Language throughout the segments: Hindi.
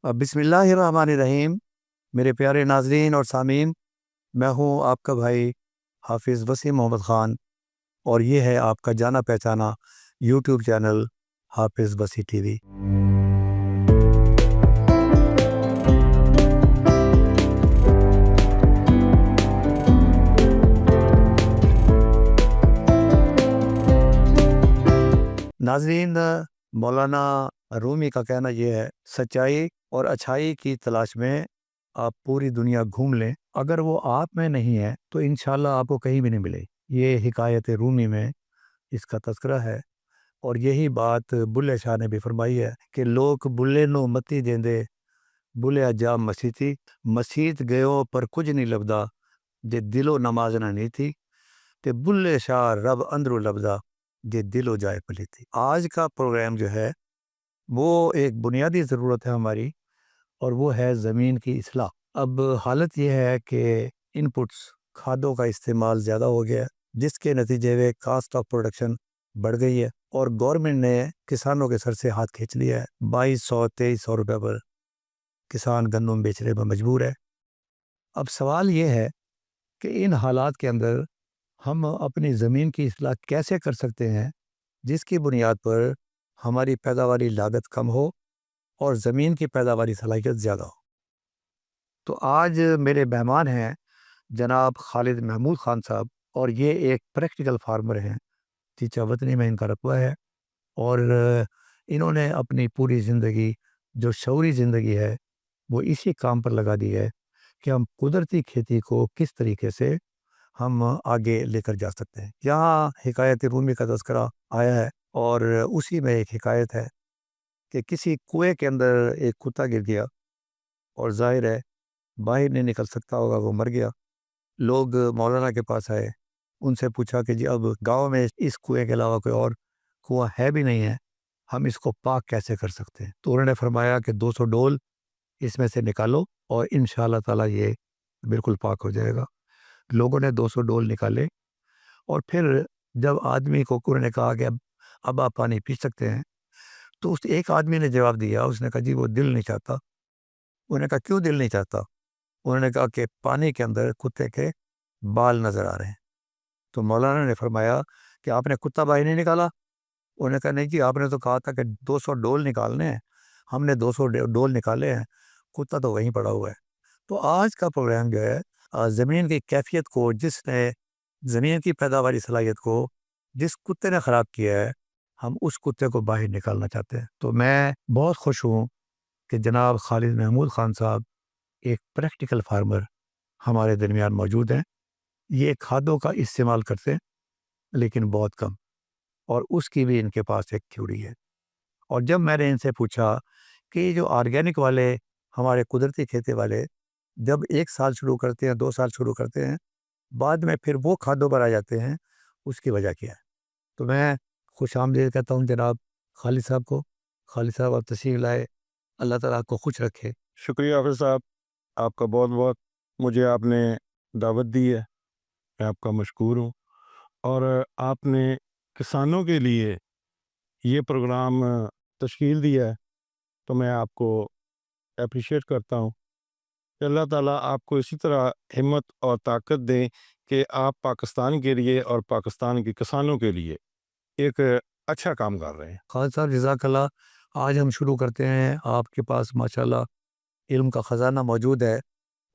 बिस्मिल्लाहिर्रहमानिर्रहीम। मेरे प्यारे नाजरीन और सामीन, मैं हूँ आपका भाई हाफिज़ वसीम मोहम्मद ख़ान और ये है आपका जाना पहचाना यूट्यूब चैनल हाफिज़ वसी टीवी। नाजरीन, मौलाना रूमी का कहना यह है, सच्चाई और अच्छाई की तलाश में आप पूरी दुनिया घूम लें, अगर वो आप में नहीं है तो इंशाल्लाह आपको कहीं भी नहीं मिलेगी। ये हिकायत रूमी में इसका तज़किरा है और यही बात बुल्ले शाह ने भी फरमाई है कि लोग बुल्ले नो मती देंदे, बुले अजा मसीती, मसीत गयो पर कुछ नहीं लभदा, जे दिलो नमाज ना नहीं थी, ते बुल्ले शाह रब अंदरू लभदा, जे दिलो जाए पली थी। आज का प्रोग्राम जो है वो एक बुनियादी ज़रूरत है हमारी और वो है ज़मीन की इस्लाह। अब हालत ये है कि इनपुट्स खादों का इस्तेमाल ज़्यादा हो गया है, जिसके नतीजे में कास्ट ऑफ प्रोडक्शन बढ़ गई है और गवर्नमेंट ने किसानों के सर से हाथ खींच लिया है। 2200-2300 रुपये पर किसान गंदम बेचने पर मजबूर है। अब सवाल ये है कि इन हालात के अंदर हम अपनी ज़मीन की इस्लाह कैसे कर सकते हैं, जिसकी बुनियाद पर हमारी पैदावारी लागत कम हो और ज़मीन की पैदावारी सलाहियत ज़्यादा हो। तो आज मेरे मेहमान हैं जनाब खालिद महमूद ख़ान साहब और ये एक प्रैक्टिकल फार्मर हैं। चीचा वतनी में इनका रकबा है और इन्होंने अपनी पूरी ज़िंदगी, जो शऊरी ज़िंदगी है, वो इसी काम पर लगा दी है कि हम कुदरती खेती को किस तरीके से हम आगे लेकर जा सकते हैं। यहाँ हिकायत रूमी का तज़किरा आया है और उसी में एक हिकायत है कि किसी कुएँ के अंदर एक कुत्ता गिर गया और ज़ाहिर है बाहर नहीं निकल सकता होगा, वो मर गया। लोग मौलाना के पास आए, उनसे पूछा कि जी अब गाँव में इस कुएँ के अलावा कोई और कुआँ है भी नहीं है, हम इसको पाक कैसे कर सकते हैं? तो उन्होंने फरमाया कि 200 डोल इसमें से निकालो और इंशाअल्लाह ताला ये बिल्कुल पाक हो जाएगा। लोगों ने 200 डोल निकाले और फिर जब आदमी को उन्होंने कहा कि अब आप पानी पी सकते हैं, तो उस एक आदमी ने जवाब दिया, उसने कहा जी वो दिल नहीं चाहता। उन्होंने कहा क्यों दिल नहीं चाहता? उन्होंने कहा कि पानी के अंदर कुत्ते के बाल नज़र आ रहे हैं। तो मौलाना ने फरमाया कि आपने कुत्ता बाहर नहीं निकाला? उन्होंने कहा नहीं जी, आपने तो कहा था कि 200 डोल निकालने हैं, हमने 200 डोल निकाले हैं, कुत्ता तो वहीं पड़ा हुआ है। तो आज का प्रोग्राम जो है ज़मीन की कैफियत को, जिसने ज़मीन की पैदावारी सलाहियत को जिस कुत्ते ने ख़राब किया है, हम उस कुत्ते को बाहर निकालना चाहते हैं। तो मैं बहुत खुश हूँ कि जनाब खालिद महमूद ख़ान साहब एक प्रैक्टिकल फार्मर हमारे दरमियान मौजूद हैं। ये खादों का इस्तेमाल करते हैं लेकिन बहुत कम, और उसकी भी इनके पास एक थ्योरी है। और जब मैंने इनसे पूछा कि ये जो ऑर्गेनिक वाले, हमारे कुदरती खेती वाले, जब 1 साल शुरू करते हैं, 2 साल शुरू करते हैं, बाद में फिर वो खादों पर आ जाते हैं, उसकी वजह क्या है? तो मैं खुशामदीद कहता हूँ जनाब खालिद साहब को। खालिद साहब आप तशरीफ़ लाए, अल्लाह ताला आपको खुश रखे। शुक्रिया हाफ़िज़ साहब, आपका बहुत-बहुत मुझे आपने दावत दी है, मैं आपका मशकूर हूँ। और आपने किसानों के लिए ये प्रोग्राम तश्कील दिया है, तो मैं आपको एप्रिशिएट करता हूँ कि अल्लाह ताला आपको इसी तरह हिम्मत और ताकत दें कि आप पाकिस्तान के लिए और पाकिस्तान के किसानों के लिए एक अच्छा काम कर रहे हैं। खालिद साहब जज़ाकल्लाह। आज हम शुरू करते हैं। आपके पास माशाल्लाह इल्म का ख़ज़ाना मौजूद है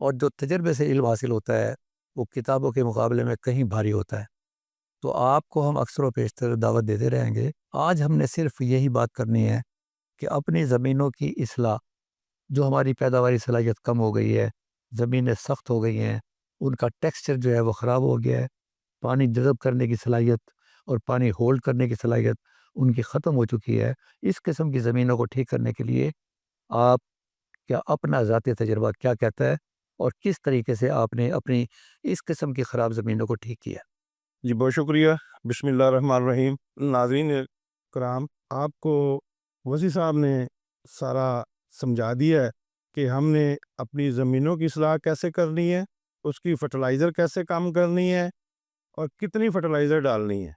और जो तजर्बे से इल्म हासिल होता है, वो किताबों के मुकाबले में कहीं भारी होता है। तो आपको हम अक्सर व पेशतर दावत देते रहेंगे। आज हमने सिर्फ़ यही बात करनी है कि अपनी ज़मीनों की इस्लाह, जो हमारी पैदावारी सलाहियत कम हो गई है, ज़मीनें सख्त हो गई हैं, उनका टेक्सचर जो है वो ख़राब हो गया है, पानी जज़ब करने की सलाहियत और पानी होल्ड करने की सलाहियत उनकी ख़त्म हो चुकी है। इस किस्म की ज़मीनों को ठीक करने के लिए आप क्या अपना ज़ाती तजुर्बा क्या कहता है और किस तरीके से आपने अपनी इस किस्म की ख़राब ज़मीनों को ठीक किया? जी, बहुत शुक्रिया। बिस्मिल्लाहिर्रहमानिर्रहीम। नाज़रीन कराम, आपको वसी साहब ने सारा समझा दिया है कि हमने अपनी ज़मीनों की इस्लाह कैसे करनी है, उसकी फर्टिलाइज़र कैसे काम करनी है और कितनी फर्टिलाइज़र डालनी है।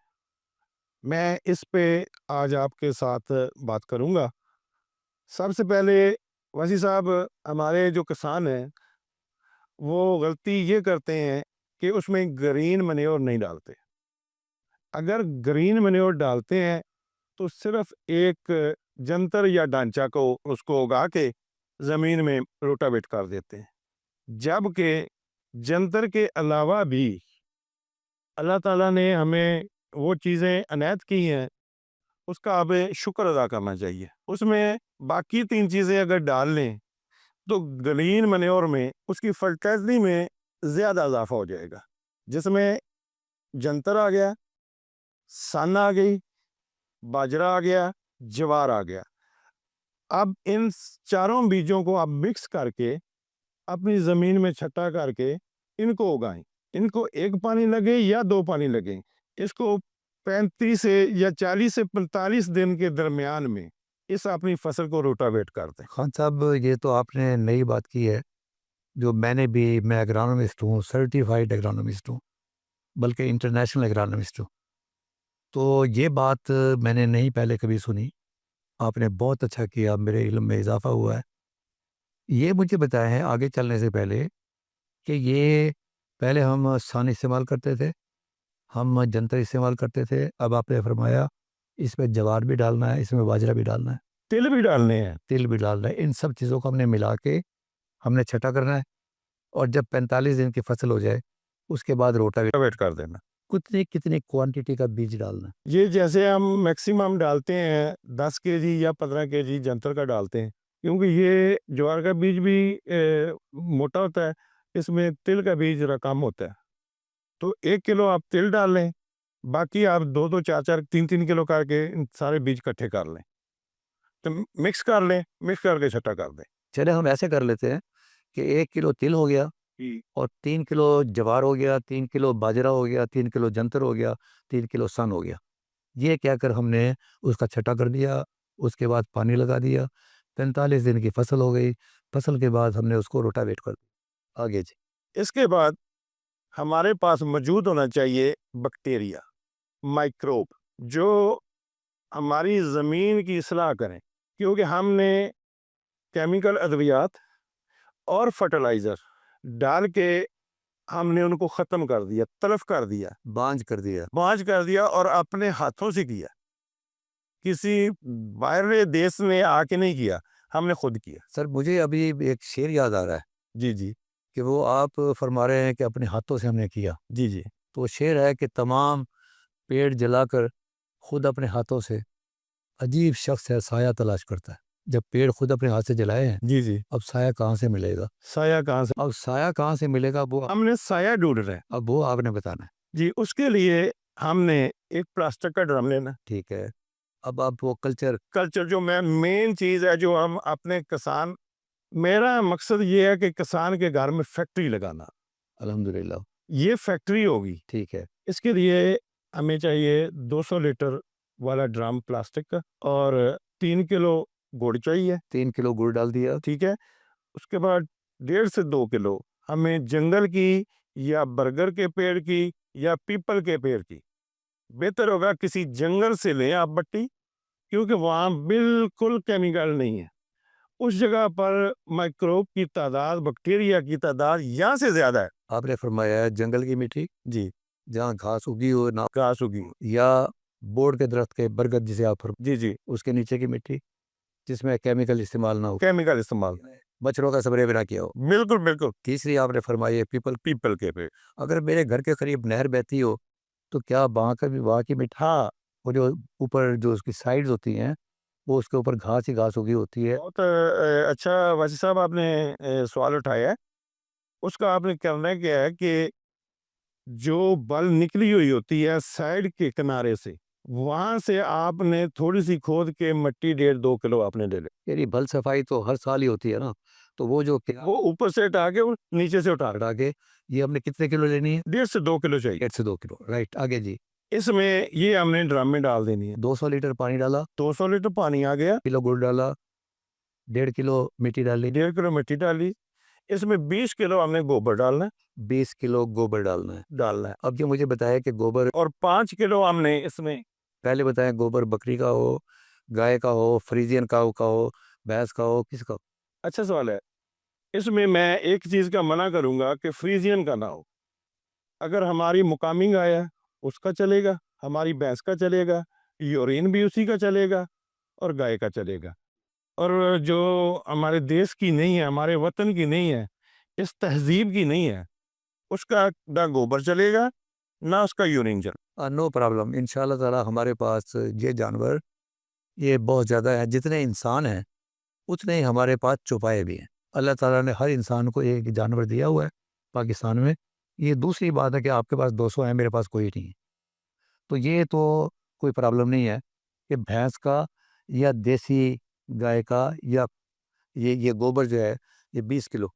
मैं इस पे आज आपके साथ बात करूँगा। सबसे पहले वैसे साहब, हमारे जो किसान हैं वो गलती ये करते हैं कि उसमें ग्रीन मैन्योर नहीं डालते। अगर ग्रीन मैन्योर डालते हैं तो सिर्फ एक जंतर या ढांचा को उसको उगा के ज़मीन में रोटावेट कर देते हैं, जबकि जंतर के अलावा भी अल्लाह ताला ने हमें वो चीज़ें अनायत की हैं, उसका हमें शुक्र अदा करना चाहिए। उसमें बाकी 3 चीज़ें अगर डाल लें तो ग्रीन मैन्योर में उसकी फर्टिलिटी में ज़्यादा इजाफा हो जाएगा, जिसमें जंतर आ गया, सन आ गई, बाजरा आ गया, ज्वार आ गया। अब इन चारों बीजों को आप मिक्स करके अपनी ज़मीन में छटा करके इनको उगाएं। इनको 1 पानी लगे या 2 पानी लगे, इसको 35 से या 40 से 45 दिन के दरमियान में इस अपनी फसल को रोटावेट कर दें। खान साहब, ये तो आपने नई बात की है, जो मैं एग्रानोमिस्ट हूँ, सर्टिफाइड एग्रानोमिस्ट हूँ, बल्कि इंटरनेशनल एग्रानोमिस्ट हूँ। तो ये बात मैंने नहीं पहले कभी सुनी। आपने बहुत अच्छा किया, मेरे इल्म में इजाफा हुआ है। ये मुझे बताया है आगे चलने से पहले कि ये पहले हम सान इस्तेमाल करते थे, हम जंतर इस्तेमाल करते थे। अब आपने फरमाया इसमें ज्वार भी डालना है, इसमें बाजरा भी डालना है, तिल भी डालने हैं। तिल भी डालना है। इन सब चीज़ों को हमने मिला के हमने छटा करना है, और जब 45 दिन की फसल हो जाए उसके बाद रोटावेटर रोटावेट कर देना। कितनी कितनी क्वांटिटी का बीज डालना है? ये जैसे हम मैक्सिमम डालते हैं 10 केजी या 15 केजी जंतर का डालते हैं, क्योंकि ये ज्वार का बीज भी मोटा होता है, इसमें तिल का बीज ज़रा कम होता है। तो 1 किलो आप तिल डाल लें, बाकी आप 2-2, 4-4, 3-3 किलो करके इन सारे बीज इकट्ठे कर लें। तो मिक्स कर लें, मिक्स करके छटा कर दें। चले हम ऐसे कर लेते हैं कि 1 किलो तिल हो गया, और 3 किलो ज्वार हो गया, 3 किलो बाजरा हो गया, 3 किलो जंतर हो गया, 3 किलो सन हो गया। ये क्या कर हमने उसका छटा कर दिया, उसके बाद पानी लगा दिया, 45 दिन की फसल हो गई। फसल के बाद हमने उसको रोटावेट कर दिया। आगे जी। इसके बाद हमारे पास मौजूद होना चाहिए बैक्टीरिया, माइक्रोब, जो हमारी ज़मीन की इस्लाह करें, क्योंकि हमने केमिकल अद्वियात और फर्टिलाइज़र डाल के हमने उनको ख़त्म कर दिया, तलफ कर दिया, बांझ कर दिया। बाँझ कर दिया और अपने हाथों से किया। किसी बाहरी देश ने आके नहीं किया, हमने खुद किया। सर, मुझे अभी एक शेर याद आ रहा है जी, जी। कि वो आप फरमा रहे हैं कि अपने हाथों से हमने किया। जी, जी। तो वो शेर है कि तमाम पेड़ जलाकर खुद अपने हाथों से, अजीब शख्स है साया तलाश करता है। जब पेड़ खुद अपने हाथ से जलाए हैं, जी, जी। अब साया कहाँ से मिलेगा? साया कहाँ से? अब साया कहाँ से मिलेगा वो हमने साया ढूँढ रहे हैं। अब वो आपने बताना है। जी, उसके लिए हमने एक प्लास्टिक का ड्रम लेना। ठीक है। अब आप वो कल्चर जो मेन चीज़ है, जो हम अपने किसान, मेरा मकसद ये है कि किसान के घर में फैक्ट्री लगाना। अल्हम्दुलिल्लाह। ये फैक्ट्री होगी। ठीक है। इसके लिए हमें चाहिए 200 लीटर वाला ड्रम प्लास्टिक का, और 3 किलो गुड़ चाहिए। 3 किलो गुड़ डाल दिया। ठीक है। उसके बाद 1.5 से 2 किलो हमें जंगल की या बरगद के पेड़ की या पीपल के पेड़ की, बेहतर होगा किसी जंगल से लें आप मट्टी, क्योंकि वहाँ बिल्कुल केमिकल नहीं है। उस जगह पर माइक्रोब की तादाद, बैक्टीरिया की तादाद यहाँ से ज़्यादा है। आपने फरमाया है जंगल की मिट्टी, जी, जहाँ घास उगी हो ना, घास उगी। या बोर्ड के दरख्त के बरगद जिसे आप जी, जी। उसके नीचे की मिट्टी जिसमें केमिकल इस्तेमाल ना हो, केमिकल इस्तेमाल। मच्छरों का स्प्रे भी ना किया हो। बिल्कुल, बिल्कुल। तीसरी आपने फरमाई है पीपल। पीपल के पेड़। अगर मेरे घर के करीब नहर बहती हो तो क्या वहाँ की मिट्टी, हाँ, वो जो ऊपर जो उसकी साइड्स होती हैं, वो उसके ऊपर घास ही घास उगी होती है। बहुत अच्छा वासी साहब, आपने सवाल उठाया है। उसका आपने करना क्या है कि जो बल निकली हुई होती है साइड के किनारे से, वहाँ से आपने थोड़ी-सी खोद के मिट्टी 1.5-2 किलो आपने ले ले। यानी भल सफाई तो हर साल ही होती है ना, तो वो जो क्या वो ऊपर से हटा के और नीचे से उठा हटा के, ये हमने कितने किलो लेनी है? 1.5 से 2 किलो चाहिए। 1 से 2 किलो, राइट। आगे जी। इसमें ये हमने ड्रम में डाल देनी है। 200 लीटर पानी डाला, 200 लीटर पानी आ गया, किलो गुड़ डाला, 1.5 किलो मिट्टी डाली, 1.5 किलो मिट्टी डाली। इसमें 20 किलो हमने गोबर डालना है। 20 किलो गोबर डालना है। अब जो मुझे बताया कि गोबर, और 5 किलो हमने इसमें, पहले बताया गोबर बकरी का हो, गाय का हो, फ्रीजियन काऊ का हो, भैंस का हो, किसका हो? अच्छा सवाल है। इसमें मैं एक चीज़ का मना करूँगा कि फ्रीजियन का ना हो। अगर हमारी मुकामी गाय है, उसका चलेगा, हमारी भैंस का चलेगा, यूरिन भी उसी का चलेगा और गाय का चलेगा। और जो हमारे देश की नहीं है, हमारे वतन की नहीं है, इस तहज़ीब की नहीं है, उसका ना गोबर चलेगा, ना उसका यूरिन चलेगा। नो प्रॉब्लम, इंशाल्लाह ताला हमारे पास ये जानवर ये बहुत ज़्यादा है। जितने इंसान हैं उतने ही हमारे पास चौपाए भी हैं। अल्लाह ताला ने हर इंसान को एक जानवर दिया हुआ है पाकिस्तान में। ये दूसरी बात है कि आपके पास 200 हैं, मेरे पास कोई नहीं है। तो ये तो कोई प्रॉब्लम नहीं है कि भैंस का या देसी गाय का या ये गोबर जो है ये 20 किलो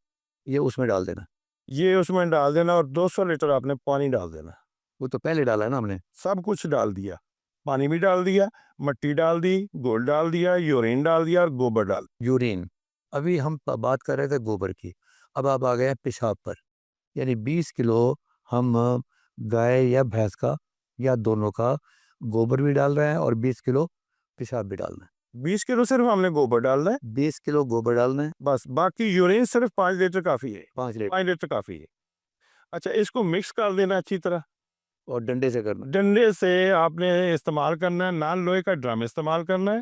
ये उसमें डाल देना। ये उसमें डाल देना और 200 लीटर आपने पानी डाल देना। वो तो पहले डाला है ना हमने। सब कुछ डाल दिया, पानी भी डाल दिया, मिट्टी डाल दी, गुड़ डाल दिया, यूरिन डाल दिया और गोबर डाल यूरिन, अभी हम बात कर रहे थे गोबर की, अब आप आ गए हैं पेशाब पर। यानी 20 किलो हम गाय या भैंस का या दोनों का गोबर भी डाल रहे हैं और 20 किलो पेशाब भी डाल रहे हैं। 20 किलो सिर्फ हमने गोबर डालना है, 20 किलो गोबर डालना है, बस। बाकी यूरिन सिर्फ 5 लीटर काफ़ी है, 5 लीटर 5 लीटर काफ़ी है। अच्छा, इसको मिक्स कर देना अच्छी तरह। और डंडे से करना। डंडे से आपने इस्तेमाल करना है, ना लोहे का ड्रम इस्तेमाल करना है,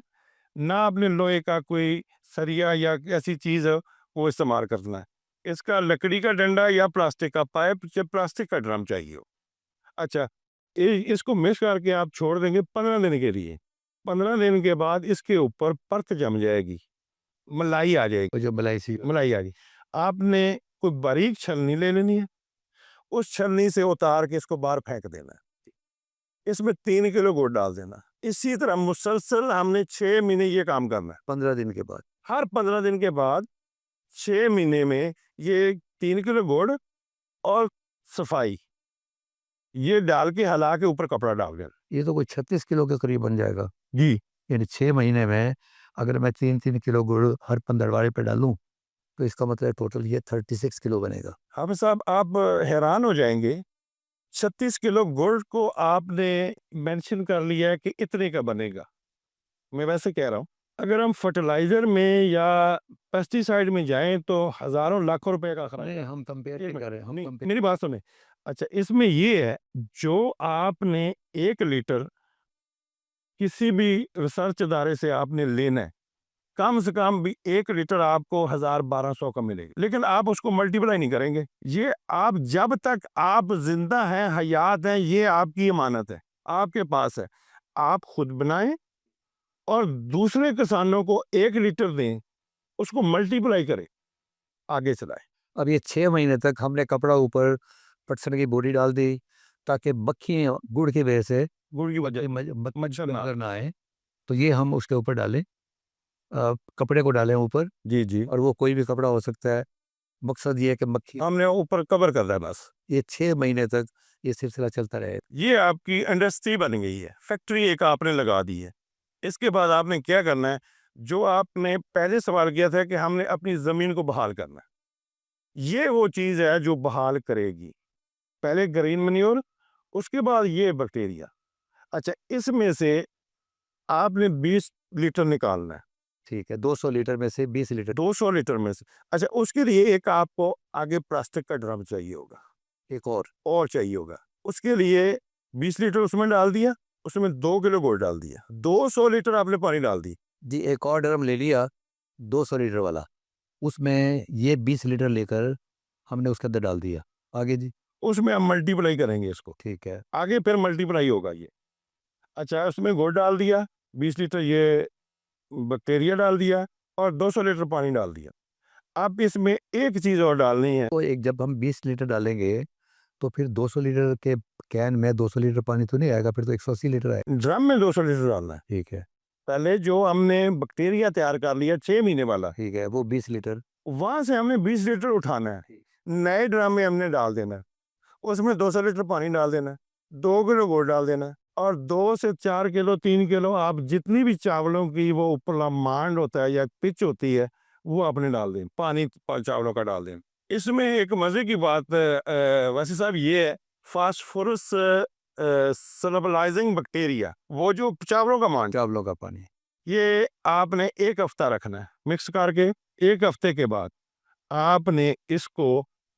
ना आपने लोहे का कोई सरिया या ऐसी चीज़ है वो इस्तेमाल करना है। इसका लकड़ी का डंडा या प्लास्टिक का पाइप या प्लास्टिक का ड्रम चाहिए हो। अच्छा, इसको मिक्स करके आप छोड़ देंगे 15 दिन के लिए। 15 दिन के बाद इसके ऊपर परत जम जाएगी, मलाई आ जाएगी, और जो मलाई सी मलाई आ गई। आपने कोई बारीक छलनी ले लेनी है, उस छलनी से उतार के इसको बाहर फेंक देना है। इसमें 3 किलो गुड़ डाल देना। इसी तरह मुसलसल हमने 6 महीने ये काम करना है। 15 दिन के बाद। हर 15 दिन के बाद 6 महीने में ये 3 किलो गुड़ और सफाई ये डाल के हिला के ऊपर कपड़ा डाल देना। ये तो कोई 36 किलो के करीब बन जाएगा। जी। यानी 6 महीने में अगर मैं 3-3 किलो गुड़ हर 15वाड़े पे डालूं तो इसका मतलब टोटल ये 36 किलो बनेगा। हाफिज साहब, आप हैरान हो जाएंगे। 36 किलो गुड़ को आपने मेंशन कर लिया है कि इतने का बनेगा। मैं वैसे कह रहा हूँ, अगर हम फर्टिलाइजर में या पेस्टिसाइड में जाएं तो हजारों लाखों रुपए का खर्च नहीं, है। हम कंपेयर एक नहीं मिनट, कर रहे हैं, हम नहीं, कंपेयर। मेरी बात सुने। अच्छा, इसमें ये है, जो आपने 1 लीटर किसी भी रिसर्च इदारे से आपने लेना है, कम से कम भी 1 लीटर आपको 1000-1200 का मिलेगा, लेकिन आप उसको मल्टीप्लाई नहीं करेंगे। ये आप जब तक आप जिंदा हैं, हयात हैं, ये आपकी अमानत है, आपके पास है। आप खुद बनाएं और दूसरे किसानों को 1 लीटर दें, उसको मल्टीप्लाई करें, आगे चलाएं। अब ये 6 महीने तक हमने कपड़ा ऊपर पटसन की बोरी डाल दी ताकि मक्खियाँ गुड़ की वजह से गुड़ की वजह मच्छर ना नजर ना आए। तो ये हम उसके ऊपर डालें, कपड़े को डालें ऊपर, जी जी, और वो कोई भी कपड़ा हो सकता है। मकसद ये है कि मक्खी हमने ऊपर कवर कर दिया बस। ये 6 महीने तक ये सिलसिला चलता रहे। ये आपकी इंडस्ट्री बन गई है, फैक्ट्री एक आपने लगा दी है। इसके बाद आपने क्या करना है, जो आपने पहले सवाल किया था कि हमने अपनी ज़मीन को बहाल करना है, ये वो चीज़ है जो बहाल करेगी। पहले ग्रीन मैन्योर, उसके बाद ये बैक्टीरिया। अच्छा, इसमें से आपने 20 लीटर निकालना है, ठीक है, 200 लीटर में से 20 लीटर। 200 लीटर में से। अच्छा, उसके लिए एक आपको आगे प्लास्टिक का ड्रम चाहिए होगा, एक और चाहिए होगा। उसके लिए 20 लीटर उसमें डाल दिया, उसमें 2 किलो गुड़ डाल दिया, 200 लीटर आपने पानी डाल दी। जी, एक और ड्रम ले लिया 200 लीटर वाला, उसमें ये 20 लीटर लेकर हमने उसके अंदर डाल दिया। आगे जी। उसमें हम मल्टीप्लाई करेंगे इसको, ठीक है। आगे फिर मल्टीप्लाई होगा ये। अच्छा, उसमें गुड़ डाल दिया, 20 लीटर ये बैक्टीरिया डाल दिया और 200 लीटर पानी डाल दिया। अब इसमें एक चीज़ और डालनी है। तो एक जब हम 20 लीटर डालेंगे तो फिर 200 लीटर के कैन में 200 लीटर पानी तो नहीं आएगा, फिर तो 180 लीटर आएगा। ड्रम में 200 लीटर डालना है। ठीक है। पहले जो हमने बैक्टीरिया तैयार कर लिया 6 महीने वाला, ठीक है, वो 20 लीटर। वहां से हमने 20 लीटर उठाना है, नए ड्रम में हमने डाल देना है। उसमें 200 लीटर पानी डाल देना है, 2 किलो गुड़ डाल देना है और 2 से 4 किलो 3 किलो आप जितनी भी चावलों की वो ऊपर मांड होता है या पिच होती है वो आपने डाल दें, पानी चावलों का डाल दें। इसमें एक मजे की बात वैसे साहब ये है, फास्फोरस सल्फलाइजिंग बैक्टीरिया, वो जो चावलों का मांड, चावलों का पानी। ये आपने 1 हफ्ता रखना है मिक्स करके। 1 हफ्ते के बाद आपने इसको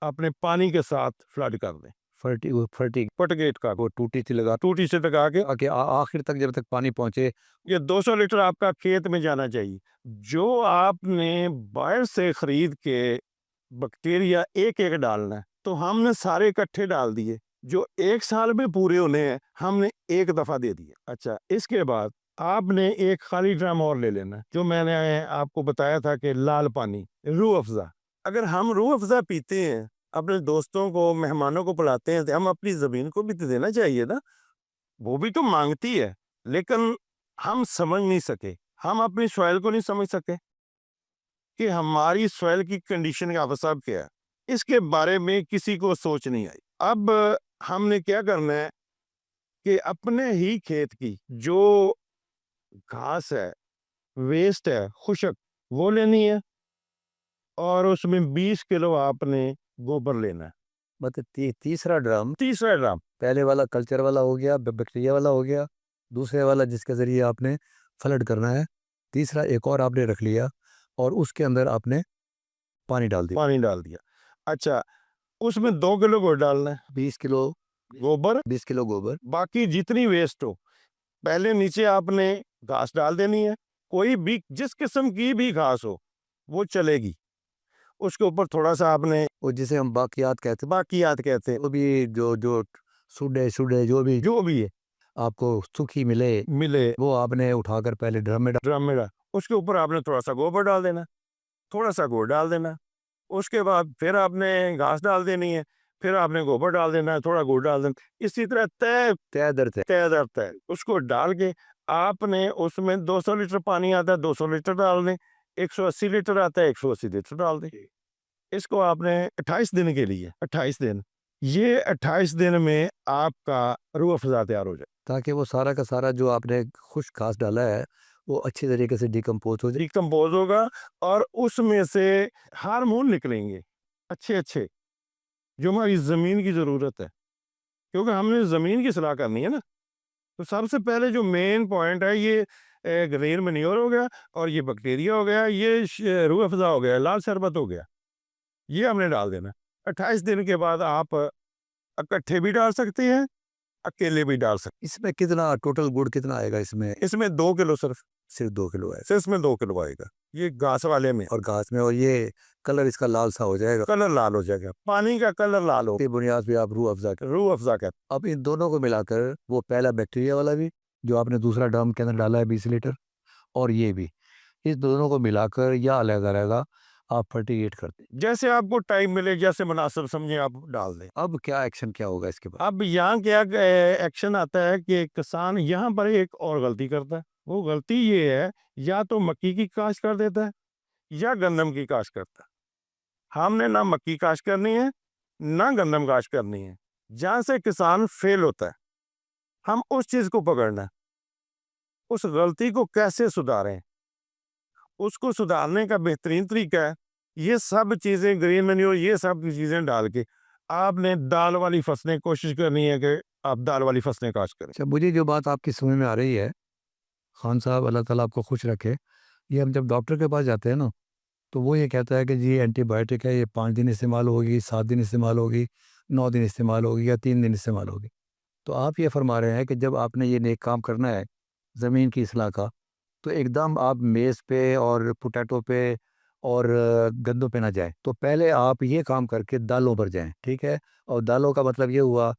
अपने पानी के साथ फ्लड कर दें। फर्टी फटगेट का वो टूटी थी लगा टूटी से लगा के ताकि आखिर तक जब तक पानी पहुंचे। ये 200 लीटर आपका खेत में जाना चाहिए। जो आपने बाहर से खरीद के बैक्टीरिया एक-एक डालना है, तो हमने सारे इकट्ठे डाल दिए। जो 1 साल में पूरे होने हैं, हमने एक दफ़ा दे दिए। अच्छा, इसके बाद आपने एक खाली ड्रम और ले लेना है, जो मैंने आपको बताया था कि लाल पानी, रूह अफ़ज़ा। अगर हम रूह अफ़ज़ा पीते हैं, अपने दोस्तों को, मेहमानों को पिलाते हैं, तो हम अपनी ज़मीन को भी तो देना चाहिए ना। वो भी तो माँगती है, लेकिन हम समझ नहीं सके। हम अपनी सॉइल को नहीं समझ सके कि हमारी सॉइल की कंडीशन का सब क्या है। इसके बारे में किसी को सोच नहीं आई। अब हमने क्या करना है कि अपने ही खेत की जो घास है, वेस्ट है, खुशक, वो लेनी है और उसमें 20 किलो आपने गोबर लेना है। मतलब तीसरा ड्रम, तीसरा ड्रम पहले वाला कल्चर वाला हो गया, बैक्टीरिया वाला हो गया, दूसरे वाला जिसके ज़रिए आपने फ्लड करना है, तीसरा एक और आपने रख लिया और उसके अंदर आपने पानी डाल दिया। पानी डाल दिया। अच्छा, उसमें 2 किलो गुड़ डालना है, 20 किलो गोबर, 20 किलो गोबर, बाकी जितनी वेस्ट हो, पहले नीचे आपने घास डाल देनी है। कोई भी जिस किस्म की भी घास हो, वो चलेगी। उसके ऊपर थोड़ा-सा आपने और जिसे हम बाकियात कहते हैं, बाकियात कहते हैं, वो भी जो जो सुडे जो भी है, आपको सूखी मिले, मिले वो आपने उठाकर पहले ड्रम में ड्रम में डाल, उसके ऊपर आपने थोड़ा-सा गोबर डाल देना, थोड़ा-सा गुड़ डाल देना। उसके बाद फिर आपने घास डाल देनी है, फिर आपने गोबर डाल देना है, थोड़ा गुड़ डाल देना। इसी तरह तय तय दर तय तय दर तय उसको डाल के आपने उसमें 200 लीटर पानी आता है, 200 लीटर डाल दें, 180 लीटर आता है, 180 लीटर डाल दें। इसको आपने 28 दिन के लिए 28 दिन, ये 28 दिन में आपका रूह अफ़ज़ा तैयार हो जाए। ताकि वो सारा का सारा जो आपने खुश्क घास डाला है, वो अच्छी तरीके से डिकम्पोज़ हो जाए। डिकम्पोज़ होगा और उसमें से हार्मोन निकलेंगे, अच्छे-अच्छे, जो हमारी ज़मीन की ज़रूरत है। क्योंकि हमने ज़मीन की सलाह करनी है ना। तो सबसे पहले जो मेन पॉइंट है ये ग्रीन मैन्योर हो गया और ये बैक्टीरिया हो गया, ये रूह अफ़ज़ा हो गया, लाल शरबत हो गया, ये हमने डाल देना। 28 दिन के बाद आप इकट्ठे भी डाल सकते हैं, अकेले भी डाल सकते इसमें कितना टोटल गुड़ कितना आएगा इसमें? हैं। इसमें 2 किलो सिर्फ 2 किलो है सिर्फ इसमें 2 किलो आएगा। ये घास वाले में और घास में, और ये कलर इसका लाल सा हो जाएगा। कलर लाल हो जाएगा, पानी का कलर लाल हो, की बुनियाद पे आप रूह अफ़ज़ा रूह अफ़ज़ा का। अब इन दोनों को मिलाकर वो पहला बैक्टीरिया वाला भी जो आपने दूसरा ड्रम के अंदर डाला है 20 लीटर, और ये भी, इस दोनों को मिलाकर या अलग-अलग आप फर्टिगेट करते हैं। जैसे आपको टाइम मिले, जैसे मुनासिब समझे आप डाल दें। अब क्या एक्शन क्या होगा इसके बाद? अब यहाँ क्या एक्शन आता है कि किसान यहाँ पर एक और गलती करता है। वो गलती ये है, या तो मक्की की काश्त कर देता है या गंदम की काश्त करता है। हमने ना मक्की काश्त करनी है, ना गंदम काश्त करनी है। जहाँ से किसान फेल होता है, हम उस चीज़ को पकड़ना है। उस गलती को कैसे सुधारें? उसको सुधारने का बेहतरीन तरीका है, ये सब चीज़ें ग्रीन मैन्योर, ये सब चीज़ें डाल के आपने दाल वाली फसलें कोशिश करनी है कि आप दाल वाली फसलें काश्त करें। अच्छा, मुझे जो बात आपकी समझ में आ रही है, खान साहब अल्लाह ताला आपको खुश रखे, ये हम जब डॉक्टर के पास जाते हैं ना, तो वो ये कहता है कि जी एंटीबायोटिक है, ये 5 दिन इस्तेमाल होगी, 7 दिन इस्तेमाल होगी, 9 दिन इस्तेमाल होगी या 3 दिन इस्तेमाल होगी। तो आप ये फरमा रहे हैं कि जब आपने ये नेक काम करना है, ज़मीन की इस्लाह का, तो एकदम आप मेज़ पे और पोटैटो पे और गन्नों पे ना जाएँ। तो पहले आप ये काम करके दालों पर जाएँ, ठीक है? और दालों का मतलब ये हुआ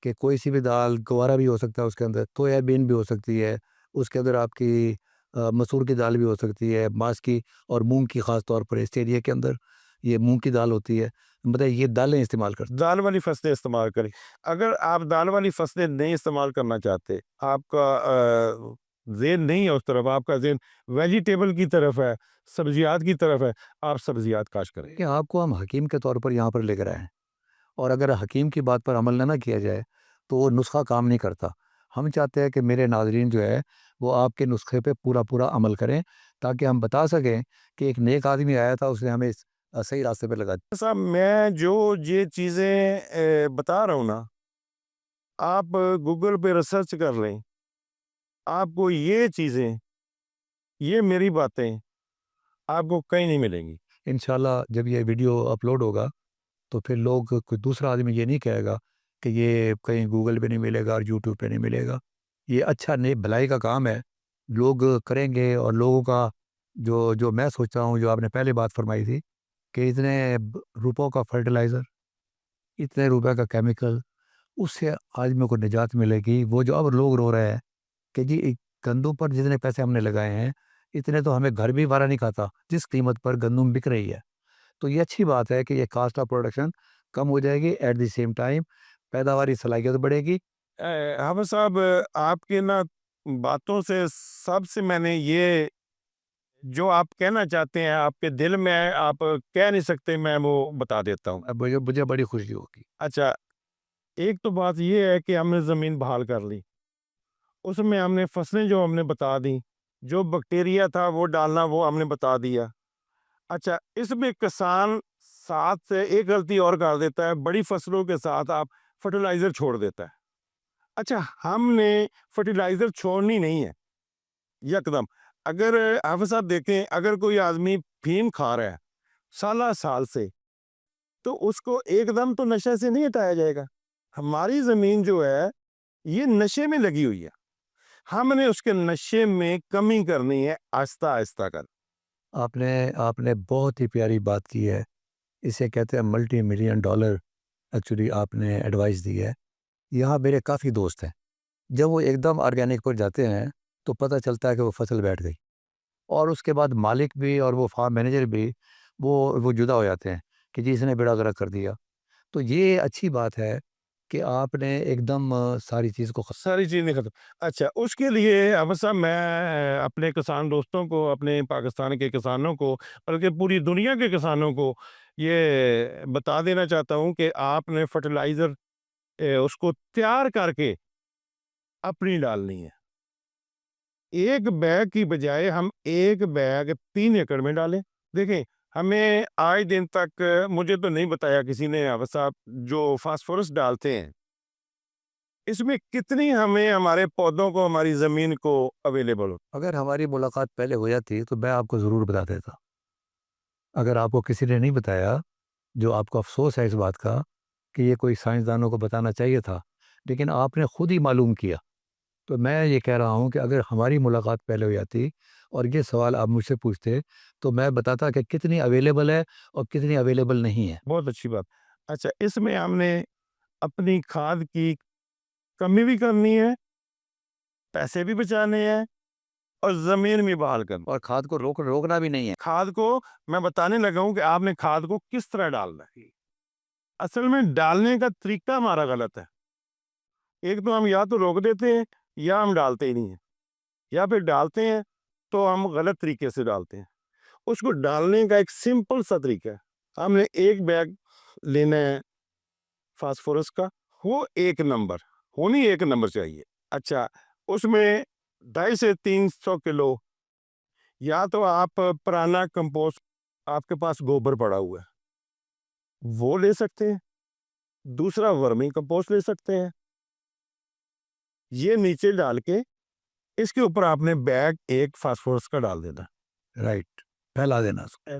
कि कोई-सी भी दाल, ग्वारा भी हो सकता है उसके अंदर, सोयाबीन भी हो सकती है, उसके अंदर आपकी मसूर की दाल भी हो सकती है, माँस की और मूँग की ख़ास तौर पर इस एरिया के अंदर ये मूँग की दाल होती है। मतलब ये दालें इस्तेमाल करते हैं। दाल वाली फसलें इस्तेमाल करें। अगर आप दाल वाली फसलें नहीं इस्तेमाल करना चाहते, आपका ज़ेन नहीं है उस तरफ, आपका ज़ेन वेजिटेबल की तरफ है, सब्जियात की तरफ है, आप सब्जियात काश्त करें। कि आपको हम हकीम के तौर पर यहाँ पर लेकर आए हैं, और अगर हकीम की बात पर अमल ना किया जाए, तो वो नुस्खा काम नहीं करता। हम चाहते हैं कि मेरे नाज़रीन जो है, वो आपके नुस्खे पे पूरा-पूरा अमल करें, ताकि हम बता सकें कि एक नेक आदमी आया था, उसने हमें सही रास्ते पे लगा दिया। साहब, मैं जो ये चीज़ें बता रहा हूँ ना, आप गूगल पे रिसर्च कर लें, आपको ये चीज़ें ये मेरी बातें आपको कहीं नहीं मिलेंगी। इंशाल्लाह जब ये वीडियो अपलोड होगा तो फिर लोग, कोई दूसरा आदमी ये नहीं कहेगा कि ये कहीं गूगल पे नहीं मिलेगा और यूट्यूब पे नहीं मिलेगा। ये अच्छा नहीं, भलाई का काम है, लोग करेंगे। और लोगों का जो मैं सोच रहा हूँ, जो आपने पहले बात फरमाई थी कि इतने रुपयों का फर्टिलाइज़र, इतने रुपए का केमिकल, उससे आदमी को निजात मिलेगी। वो जो अब लोग रो रहे हैं कि जी गंदम पर जितने पैसे हमने लगाए हैं, इतने तो हमें घर भी भरा नहीं खाता जिस कीमत पर गंदम बिक रही है। तो ये अच्छी बात है कि ये कास्ट ऑफ प्रोडक्शन कम हो जाएगी, एट द सेम टाइम पैदावारी सलाहियत बढ़ेगी। हाफ़िज़ साहब, आपके ना बातों से सबसे मैंने ये जो आप कहना चाहते हैं, आपके दिल में आप कह नहीं सकते, मैं वो बता देता हूँ। अब मुझे मुझे बड़ी खुशी होगी। अच्छा, एक तो बात ये है कि हमने ज़मीन बहाल कर ली, उसमें हमने फसलें जो हमने बता दी, जो बैक्टीरिया था वो डालना वो हमने बता दिया। अच्छा, इसमें किसान साथ से एक गलती और कर देता है, बड़ी फसलों के साथ आप फर्टिलाइज़र छोड़ देता है। अच्छा, हमने फर्टिलाइज़र छोड़नी नहीं है, यकदम। अगर हाफ़िज़ साहब देखें, अगर कोई आदमी फ़ीम खा रहा है, साल से, तो उसको एकदम तो नशे से नहीं हटाया जाएगा। हमारी ज़मीन जो है, ये नशे में लगी हुई है। हमने उसके नशे में कमी करनी है, आहिस्ता-आहिस्ता कर। आपने आपने बहुत ही प्यारी बात की है। इसे कहते हैं मल्टी मिलियन डॉलर, एक्चुअली आपने एडवाइस दी है। यहाँ मेरे काफ़ी दोस्त हैं, जब वो एकदम ऑर्गेनिक पर जाते हैं तो पता चलता है कि वो फसल बैठ गई, और उसके बाद मालिक भी और वो फार्म मैनेजर भी वो जुदा हो जाते हैं कि जी इसने बेड़ा गर्क कर दिया। तो ये अच्छी बात है कि आपने एकदम सारी चीज़ को सारी चीज़ें खत्म। अच्छा, उसके लिए अब साहब मैं अपने किसान दोस्तों को, अपने पाकिस्तान के किसानों को, बल्कि पूरी दुनिया के किसानों को ये बता देना चाहता हूँ कि आपने फर्टिलाइज़र उसको तैयार करके अपनी डालनी है। 1 बैग की बजाय हम 1 बैग 3 एकड़ में डालें। देखें, हमें आज दिन तक मुझे तो नहीं बताया किसी ने, अब साहब जो फास्फोरस डालते हैं, इसमें कितनी हमें हमारे पौधों को, हमारी ज़मीन को अवेलेबल हो। अगर हमारी मुलाकात पहले हो जाती तो मैं आपको ज़रूर बता देता। अगर आपको किसी ने नहीं बताया, जो आपको अफ़सोस है इस बात का कि ये कोई साइंसदानों को बताना चाहिए था, लेकिन आपने खुद ही मालूम किया। तो मैं ये कह रहा हूँ कि अगर हमारी मुलाकात पहले हो जाती और ये सवाल आप मुझसे पूछते, तो मैं बताता कि कितनी अवेलेबल है और कितनी अवेलेबल नहीं है। बहुत अच्छी बात। अच्छा, इसमें हमने अपनी खाद की कमी भी करनी है, पैसे भी बचाने हैं और ज़मीन भी बहाल करनी। और खाद को रोकना भी नहीं है। खाद को मैं बताने लगा हूँ कि आपने खाद को किस तरह डालना है। असल में डालने का तरीका हमारा गलत है। एक तो हम या तो रोक देते हैं या हम डालते ही नहीं हैं, या फिर डालते हैं तो हम गलत तरीके से डालते हैं। उसको डालने का एक सिंपल सा तरीका है। हमने 1 बैग लेना है फास्फोरस का, वो 1 नंबर, होनी 1 नंबर चाहिए। अच्छा, उसमें 250 से 300 किलो, या तो आप पुराना कंपोस्ट, आपके पास गोबर पड़ा हुआ है, वो ले सकते हैं। दूसरा वर्मी कंपोस्ट ले सकते हैं। ये नीचे डाल के इसके ऊपर आपने बैग 1 फास्फोरस का डाल देना। राइट, फैला देना उसको। ए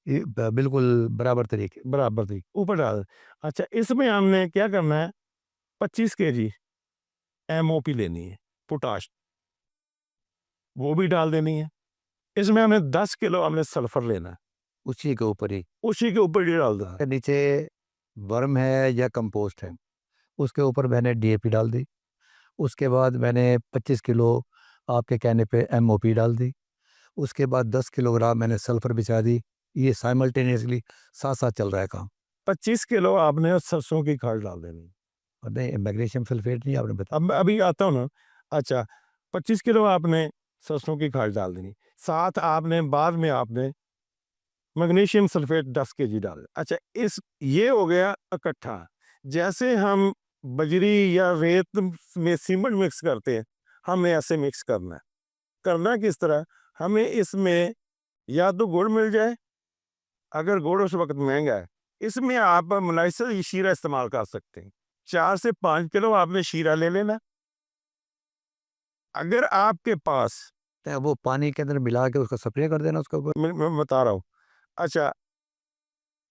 ये बिल्कुल बराबर तरीके। बराबर थी, ऊपर डाल। अच्छा, इसमें हमने क्या करना है, 25 केजी एमओपी लेनी है, पोटाश, वो भी डाल देनी है। इसमें हमें 10 किलो हमने सल्फर लेना है, उसी के ऊपर ही उसी के ऊपर ये डाल देना है। नीचे वर्म है या कंपोस्ट है, उसके ऊपर मैंने डीएपी डाल दी। उसके बाद मैंने 25 किलो आपके कहने पे एमओपी डाल दी। उसके बाद 10 किलोग्राम मैंने सल्फर बिछा दी। ये साइमल्टेनियसली साथ-साथ चल रहा है काम। 25 किलो आपने सरसों की खाद डाल देनी है। और नहीं, मैग्नीशियम सल्फेट नहीं आपने बताया। अब मैं अभी आता हूँ ना। अच्छा, 25 किलो आपने सरसों की खाद डाल देनी। साथ आपने बाद में आपने मैग्नीशियम सल्फेट 10 केजी डाल। अच्छा, इस ये हो गया इकट्ठा। जैसे हम बजरी या रेत में सीमेंट मिक्स करते हैं, हमें ऐसे मिक्स करना है। करना किस तरह? हमें इसमें या तो गुड़ मिल जाए, अगर गुड़ उस वक़्त महँगा है, इसमें आप मुनासिब शीरा इस्तेमाल कर सकते हैं। 4 से 5 किलो आपने शीरा ले लेना। अगर आपके पास करते हैं वो पानी के अंदर मिला के उसको स्प्रे कर देना उसके ऊपर। मैं बता रहा हूँ। अच्छा,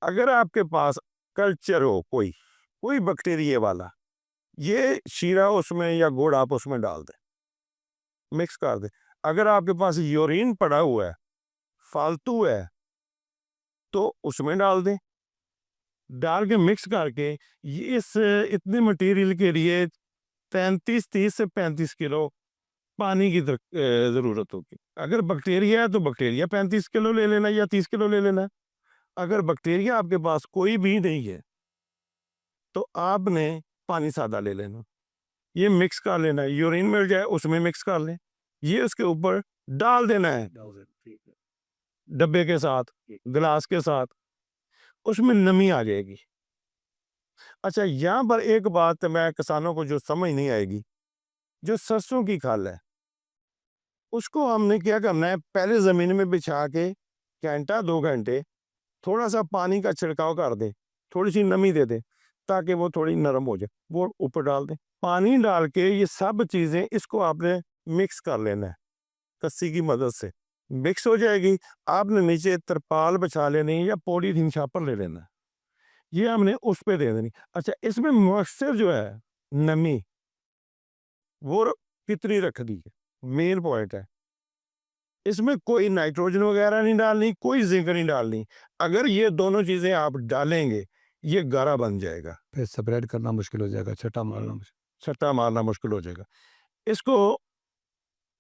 अगर आपके पास कल्चर हो कोई बैक्टीरिया वाला, ये शीरा उसमें या गुड़ आप उसमें डाल दें, मिक्स कर दें। अगर आपके पास यूरिन पड़ा हुआ है, फालतू है, तो उसमें डाल दें। डाल के मिक्स करके ये इस इतने मटेरियल के लिए 30 से 35 किलो पानी की ज़रूरत होगी। अगर बैक्टीरिया है तो बैक्टीरिया 35 किलो ले लेना या 30 किलो ले लेना। अगर बैक्टीरिया आपके पास कोई भी नहीं है तो आपने पानी सादा ले लेना, ये मिक्स कर लेना, यूरिन मिल जाए उसमें मिक्स कर लें, ये उसके ऊपर डाल देना है डब्बे के साथ, गिलास के साथ, उसमें नमी आ जाएगी। अच्छा, यहाँ पर एक बात मैं किसानों को जो समझ नहीं आएगी, जो सरसों की खल है उसको हमने क्या करना है, पहले ज़मीन में बिछा के घंटा 2 घंटे थोड़ा सा पानी का छिड़काव कर दें, थोड़ी सी नमी दे दें ताकि वो थोड़ी नरम हो जाए, वो ऊपर डाल दें। पानी डाल के ये सब चीज़ें इसको आपने मिक्स कर लेना है कस्सी की मदद से, मिक्स हो जाएगी। आपने नीचे तिरपाल बिछा लेनी है या पॉलीथीन छापर ले लेना है, ये हमने उस पे दे देनी। अच्छा, इसमें मॉइस्चर जो है, नमी, वो कितनी रखनी है, मेन पॉइंट है। इसमें कोई नाइट्रोजन वगैरह नहीं डालनी, कोई जिंक नहीं डालनी। अगर ये दोनों चीज़ें आप डालेंगे, ये गारा बन जाएगा, फिर स्प्रेड करना मुश्किल हो जाएगा, छटा मारना मुश्किल। छत्ता मारना मुश्किल हो जाएगा। इसको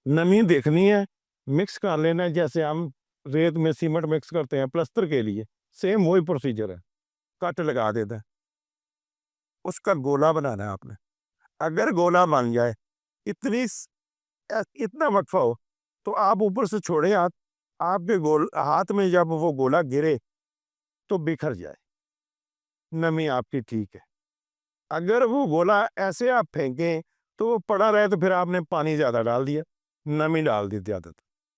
नमी देखनी है, मिक्स कर लेना है, जैसे हम रेत में सीमेंट मिक्स करते हैं प्लास्टर के लिए, सेम वही प्रोसीजर है। कट लगा देता है, उसका गोला बनाना है आपने। अगर गोला बन जाए, इतना वक्फा हो, तो आप ऊपर से छोड़े हाथ, आपके हाथ में जब वो गोला गिरे तो बिखर जाए, नमी आपकी ठीक है। अगर वो गोला ऐसे आप फेंकें तो वो पड़ा रहे, तो फिर आपने पानी ज़्यादा डाल दिया, नमी डाल दी ज़्यादा,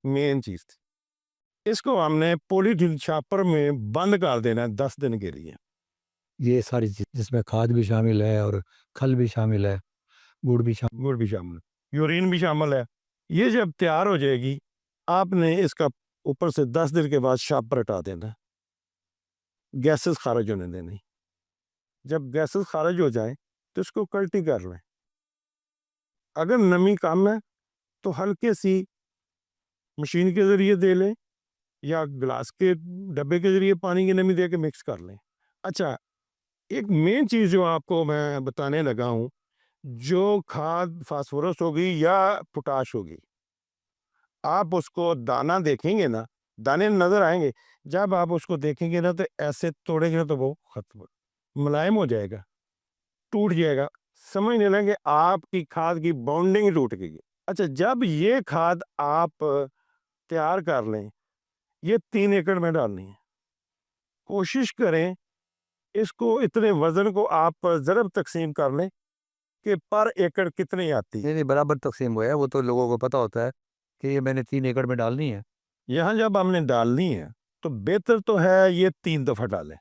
मेन चीज़ थी। इसको हमने पॉलीथीन छापर में बंद कर देना है 10 दिन के लिए। ये सारी चीज़ जिसमें खाद भी शामिल है और खल भी शामिल है, गुड़ भी शामिल। गुड़ भी शामिल है, यूरिन भी शामिल है। ये जब तैयार हो जाएगी, आपने इसका ऊपर से 10 दिन के बाद छापर हटा देना, गैसेस खारिज होने देनी। जब गैसेस खारिज हो जाए तो इसको कल्टी कर लें। अगर नमी कम है तो हल्के सी मशीन के ज़रिए दे लें या गिलास के डब्बे के ज़रिए पानी की नमी दे के मिक्स कर लें। अच्छा, एक मेन चीज़ जो आपको मैं बताने लगा हूँ, जो खाद फास्फोरस होगी या पोटाश होगी, आप उसको दाना देखेंगे ना, दाने नज़र आएँगे, जब आप उसको देखेंगे ना तो ऐसे तोड़ेंगे ना तो वो खत्म मुलायम हो जाएगा, टूट जाएगा। समझ नहीं लेंगे आपकी खाद की बॉन्डिंग टूट गई है। अच्छा, जब ये खाद आप तैयार कर लें, ये 3 एकड़ में डालनी है। कोशिश करें इसको इतने वज़न को आप ज़रब तक़सीम कर लें कि पर एकड़ कितनी आती है। नहीं, नहीं, बराबर तक़सीम हुआ है, वो तो लोगों को पता होता है कि ये मैंने 3 एकड़ में डालनी है। यहाँ जब हमने डालनी है तो बेहतर तो है ये 3 दफ़ा डालें,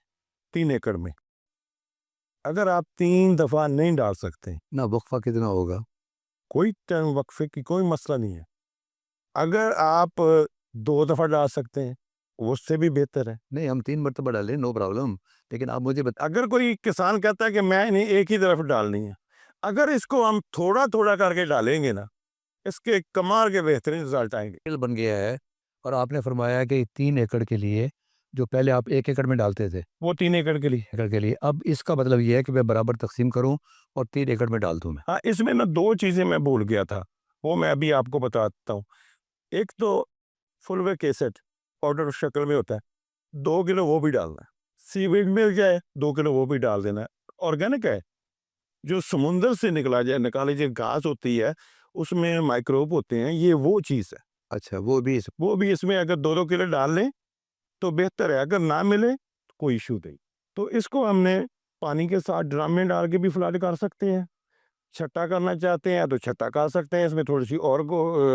3 एकड़ में। अगर आप 3 दफ़ा नहीं डाल सकते, ना वक़्फ़ा कितना होगा? कोई टाइम वक़्फ़े की कोई मसला नहीं है। अगर आप 2 दफ़ा डाल सकते हैं, उससे भी बेहतर है। नहीं, हम 3 मरतबा डालें, नो प्रॉब्लम, लेकिन आप मुझे अगर कोई किसान कहता है कि मैं नहीं एक ही तरफ डालनी है, अगर इसको हम थोड़ा-थोड़ा करके डालेंगे ना, इसके कमाल के बेहतरीन रिज़ल्ट आएँगे। बिल बन गया है और आपने फरमाया कि 3 एकड़ के लिए, जो पहले आप 1 एकड़ में डालते थे, वो 3 एकड़ के लिए। एकड़ के लिए, अब इसका मतलब ये है कि मैं बराबर तक़सीम करूँ और 3 एकड़ में डाल दूँ मैं। हाँ, इसमें ना 2 चीज़ें मैं भूल गया था, वो मैं अभी आपको बताता हूँ। एक तो फुलविक एसिड पाउडर शक्ल में होता है, 2 किलो वो भी डालना है। सीवीड मिल जाए 2 किलो वो भी डाल देना है। ऑर्गेनिक है, जो समुंदर से निकाली जो घास होती है, उसमें माइक्रोब होते हैं, ये वो चीज़ है। अच्छा, वो भी इस वो भी इसमें अगर 2-2 किलो डाल लें तो बेहतर है, अगर ना मिले तो कोई इश्यू नहीं। तो इसको हमने पानी के साथ ड्रम में डाल के भी फ्लड कर सकते हैं। छट्टा करना चाहते हैं तो छट्टा कर सकते हैं, इसमें थोड़ी-सी और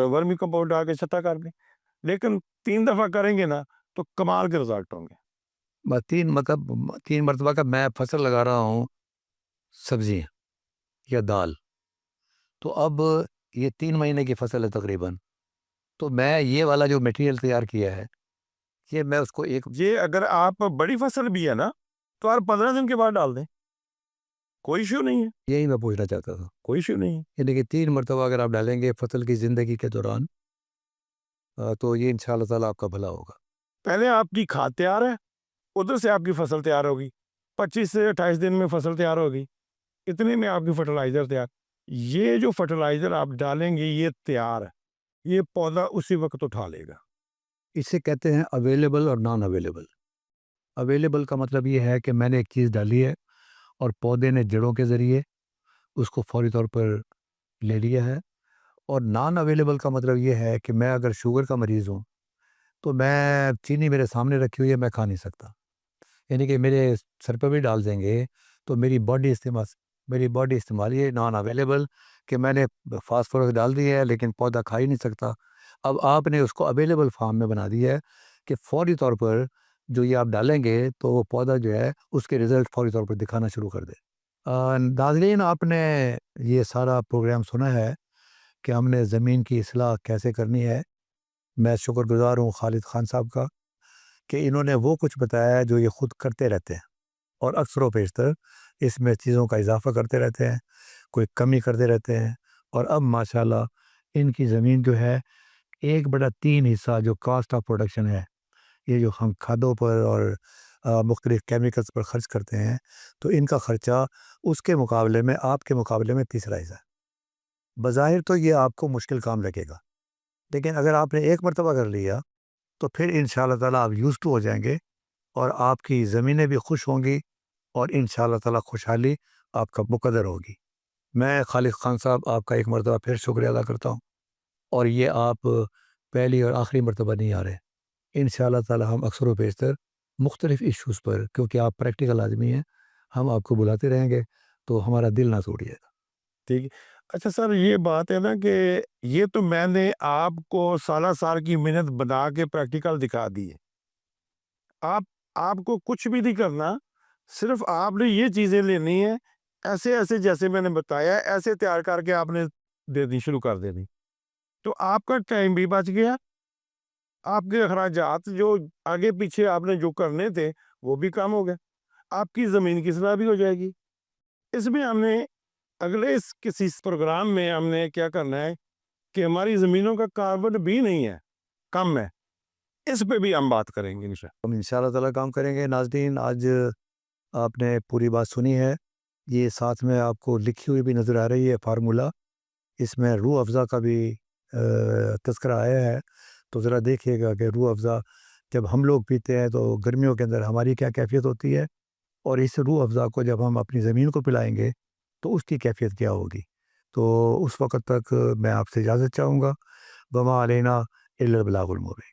वर्मी कंपोस्ट डाल के छट्टा कर दें। लेकिन 3 दफ़ा करेंगे ना तो कमाल के रिज़ल्ट होंगे। 3 मरतबा का मैं फसल लगा रहा हूँ, सब्ज़ी या दाल, तो अब ये 3 महीने की फसल है तकरीबन। तो मैं ये वाला जो मटेरियल तैयार किया है, ये मैं उसको एक ये अगर आप बड़ी फसल भी है ना, तो आप 15 दिन के बाद डाल दें, कोई इश्यू नहीं है, यही मैं पूछना चाहता था। कोई इश्यू नहीं है। यानी कि 3 मरतबा अगर आप डालेंगे फसल की ज़िंदगी के दौरान तो ये इंशाअल्लाह ताला आपका भला होगा। पहले आपकी खाद तैयार है, उधर से आपकी फसल तैयार होगी, 25 से 28 दिन में फसल तैयार होगी, इतने में आपकी फर्टिलाइज़र तैयार। ये जो फर्टिलाइज़र आप डालेंगे ये तैयार है, ये पौधा उसी वक़्त उठा लेगा। इसे कहते हैं अवेलेबल और नॉन अवेलेबल। अवेलेबल का मतलब ये है कि मैंने एक चीज़ डाली है और पौधे ने जड़ों के ज़रिए उसको फ़ौरी तौर पर ले लिया है। और नॉन अवेलेबल का मतलब ये है कि मैं अगर शुगर का मरीज़ हूँ, तो मैं चीनी मेरे सामने रखी हुई है, मैं खा नहीं सकता। यानी कि मेरे सर पे भी डाल देंगे, तो मेरी बॉडी इस्तेमाल ये नॉन अवेलेबल कि मैंने फ़ॉस्फ़ोरस डाल दिया है, लेकिन पौधा खा ही नहीं सकता। अब आपने उसको अवेलेबल फ़ॉर्म में बना दिया है कि फ़ौरी तौर पर जो ये आप डालेंगे, तो वो पौधा जो है, उसके रिज़ल्ट फ़ौरी तौर पर दिखाना शुरू कर दे। नाज़रीन, आपने ये सारा प्रोग्राम सुना है कि हमने ज़मीन की इस्लाह कैसे करनी है। मैं शुक्रगुज़ार हूँ खालिद ख़ान साहब का कि इन्होंने वो कुछ बताया है जो ये खुद करते रहते हैं और अक्सर व पेशतर इसमें चीज़ों का इज़ाफ़ा करते रहते हैं, कोई कमी करते रहते हैं। और अब माशाल्लाह इनकी ज़मीन जो है 1/3 हिस्सा जो कॉस्ट ऑफ प्रोडक्शन है, ये जो हम खादों पर और मुख्तलिफ़ केमिकल्स पर ख़र्च करते हैं, तो इनका ख़र्चा उसके मुकाबले में, आपके मुकाबले में तीसरा हिस्सा है। बज़ाहिर तो ये आपको मुश्किल काम लगेगा, लेकिन अगर आपने एक मरतबा कर लिया, तो फिर इंशाअल्लाह ताला आप यूज़ टू हो जाएँगे और आपकी ज़मीनें भी खुश होंगी और इंशाअल्लाह ताला खुशहाली आपका मुक़द्दर होगी। मैं खालिद ख़ान साहब आपका एक मरतबा फिर शुक्रिया अदा करता हूँ और ये आप पहली और आखिरी मरतबा नहीं आ रहे। इंशाअल्लाह ताला हम अक्सर व बेशतर मुख्तलिफ़ इश्यूज़ पर, क्योंकि आप प्रैक्टिकल आदमी हैं, हम आपको बुलाते रहेंगे, तो हमारा दिल ना तोड़िएगा। ठीक है। अच्छा सर, ये बात है ना कि ये तो मैंने आपको साल की मेहनत बना के प्रैक्टिकल दिखा दी है। आपको कुछ भी नहीं करना, सिर्फ़ आपने ये चीज़ें लेनी है, ऐसे-ऐसे जैसे मैंने बताया ऐसे तैयार करके आपने देनी शुरू कर देनी। तो आपका टाइम भी बच गया, आपके अखराजात जो आगे-पीछे आपने जो करने थे, वो भी कम हो गए। आपकी ज़मीन की इस्लाह भी हो जाएगी। इसमें हमने अगले इस किसी इस प्रोग्राम में हमने क्या करना है कि हमारी ज़मीनों का कार्बन भी नहीं है, कम है। इस पे भी हम बात करेंगे इंशाअल्लाह। हम इंशाअल्लाह ताला काम करेंगे। नाज़रीन, आज आपने पूरी बात सुनी है। ये साथ में आपको लिखी हुई भी नज़र आ रही है फ़ार्मूला। इसमें रूह अफ़ज़ा का भी तज़किरा आया है। तो ज़रा देखिएगा कि रूह अफ़ज़ा जब हम लोग पीते हैं, तो गर्मियों के अंदर हमारी क्या कैफ़ियत होती है, और इस रूह अफ़ज़ा को जब हम अपनी ज़मीन को पिलाएँगे, तो उसकी कैफ़ियत क्या होगी। तो उस वक़्त तक मैं आपसे इजाज़त चाहूँगा। वमा अलैना इल्लल बलागुल मुबीन।